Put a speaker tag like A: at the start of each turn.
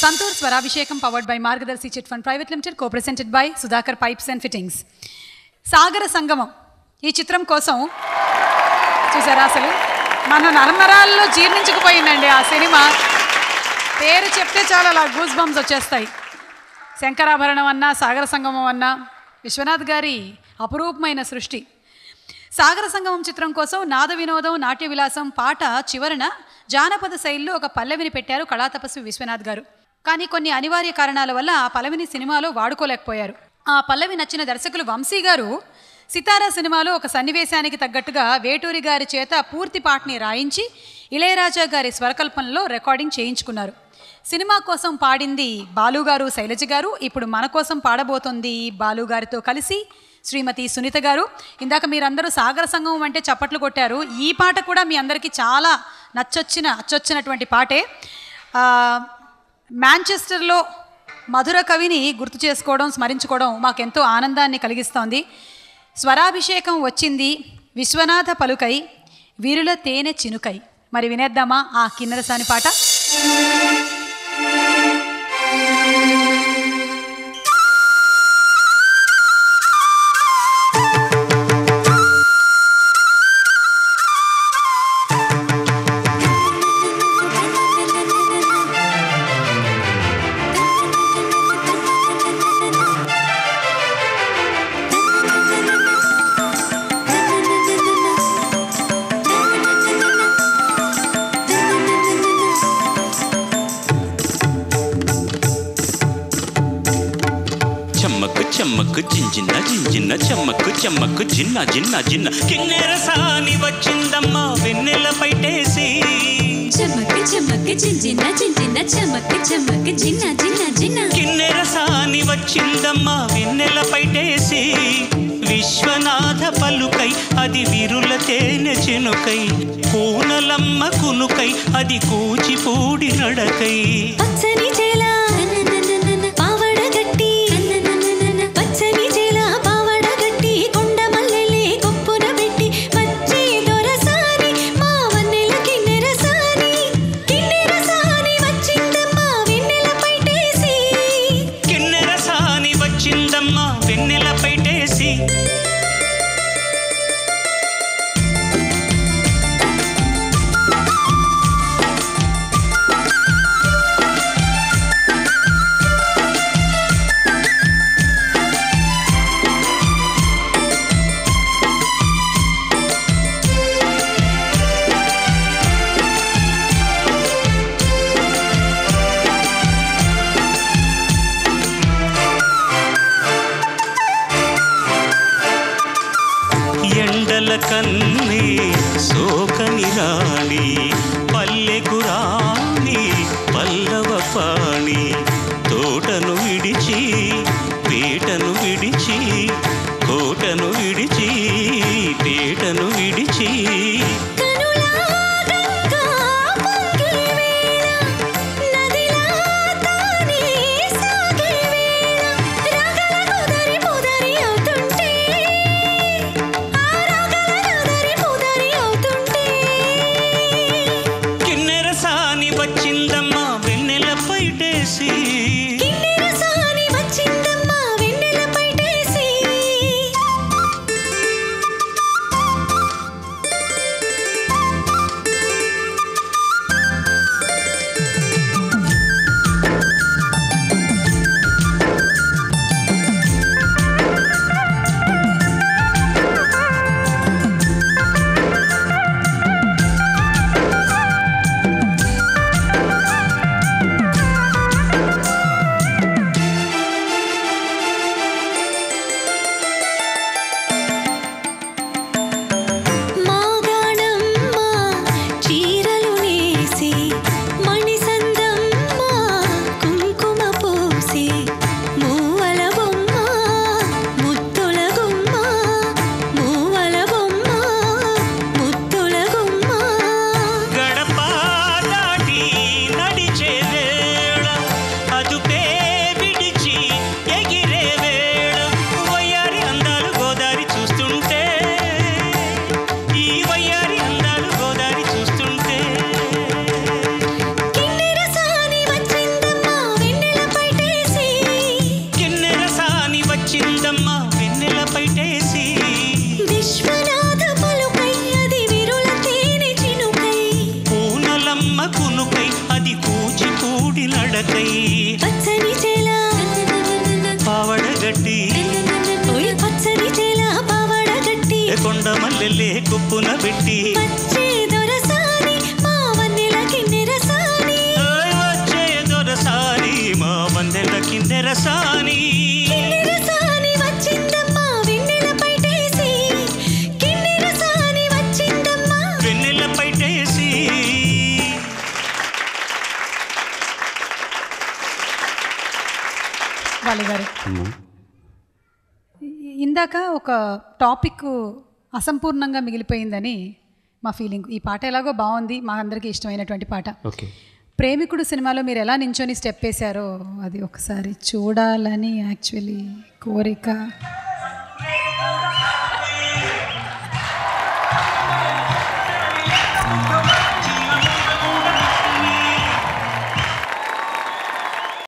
A: Santoor Swarabhishekam powered by Margadarsi chit fund private limited, co-presented by Sudhakar pipes and fittings. Sagara Sangamam ఈ చిత్రం కోసం చూసారా, అసలు మన నరనరాల్లో జీర్ణించుకుపోయిందండి ఆ సినిమా. పేరు చెప్తే చాలా అలా గూస్ బంప్స్ వచ్చేస్తాయి. శంకరాభరణం అన్నా, సాగర సంగమం అన్నా విశ్వనాథ్ గారి అపురూపమైన సృష్టి. సాగర సంగమం చిత్రం కోసం నాద వినోదం, నాట్య విలాసం పాట చివరన జానపద శైలిలో ఒక పల్లవిని పెట్టారు కళాతపస్వి విశ్వనాథ్ గారు. కానీ కొన్ని అనివార్య కారణాల వల్ల ఆ పల్లవిని సినిమాలో వాడుకోలేకపోయారు. ఆ పల్లవి నచ్చిన దర్శకులు వంశీ గారు సితారా సినిమాలో ఒక సన్నివేశానికి తగ్గట్టుగా వేటూరి గారి చేత పూర్తి పాటని రాయించి ఇళయరాజా గారి స్వరకల్పనలో రికార్డింగ్ చేయించుకున్నారు. సినిమా కోసం పాడింది బాలుగారు, శైలజ గారు. ఇప్పుడు మన కోసం పాడబోతోంది బాలుగారితో కలిసి శ్రీమతి సునీత గారు. ఇందాక మీరందరూ సాగర సంగమం అంటే చప్పట్లు కొట్టారు. ఈ పాట కూడా మీ అందరికీ చాలా అచ్చొచ్చినటువంటి పాటే. మాంచెస్టర్లో మధుర కవిని గుర్తు చేసుకోవడం, స్మరించుకోవడం మాకెంతో ఆనందాన్ని కలిగిస్తోంది. స్వరాభిషేకం వచ్చింది విశ్వనాథ పలుకై, వీరుల తేనె చినుకై. మరి వినేద్దామా ఆ కిన్నెరసాని పాట?
B: చెమ్మక్కు జింజిన్న జింజిన్న చెమ్మక్కు చెమ్మక్కు జిన్న జిన్న జిన్న కిన్నెరసాని వచ్చిందమ్మా వెన్నెల పైటేసి.
C: చెమ్మక్కు చెమ్మక్కు జింజిన్న జింజిన్న చెమ్మక్కు చెమ్మక్కు జిన్న జిన్న జిన్న
B: కిన్నెరసాని వచ్చిందమ్మా వెన్నెల పైటేసి. విశ్వనాథ పలుకై అది విరుల తేనె చినుకై, కూనలమ్మ కునుకై అది కూచిపూడి నడకై.
C: పచ్చని చేలా
B: కన్నీ సోకని రాణి పల్లెకు రాణి పల్లవ పాణి, తోటను విడిచి పేటను విడిచి కోటను విడిచి పేటను విడిచి. పడకై
C: పచ్చని చేల
B: పావడగట్టి
C: ఓయ్ పచ్చని చేల పావడగట్టి
B: కొండ మల్లెలే కుప్పున పెట్టి
C: వచ్చే దొరసాని మా వన్నెల కిన్నెరసాని
B: వచ్చే దొరసాని మా వందెల కిందెరసాని
C: కిన్నెరసాని వచ్చిందమ్మా వెన్నెల పైటేసి కిన్నెరసాని వచ్చిందమ్మా
B: వెన్నెల పైటేసి.
A: బాలు గారు, ఇందాక ఒక టాపిక్ అసంపూర్ణంగా మిగిలిపోయిందని మా ఫీలింగ్. ఈ పాట ఎలాగో బాగుంది, మా అందరికీ ఇష్టమైనటువంటి పాట.
B: ఓకే,
A: ప్రేమికుడు సినిమాలో మీరు ఎలా నించొని స్టెప్ వేశారో అది ఒకసారి చూడాలని యాక్చువల్లీ కోరిక.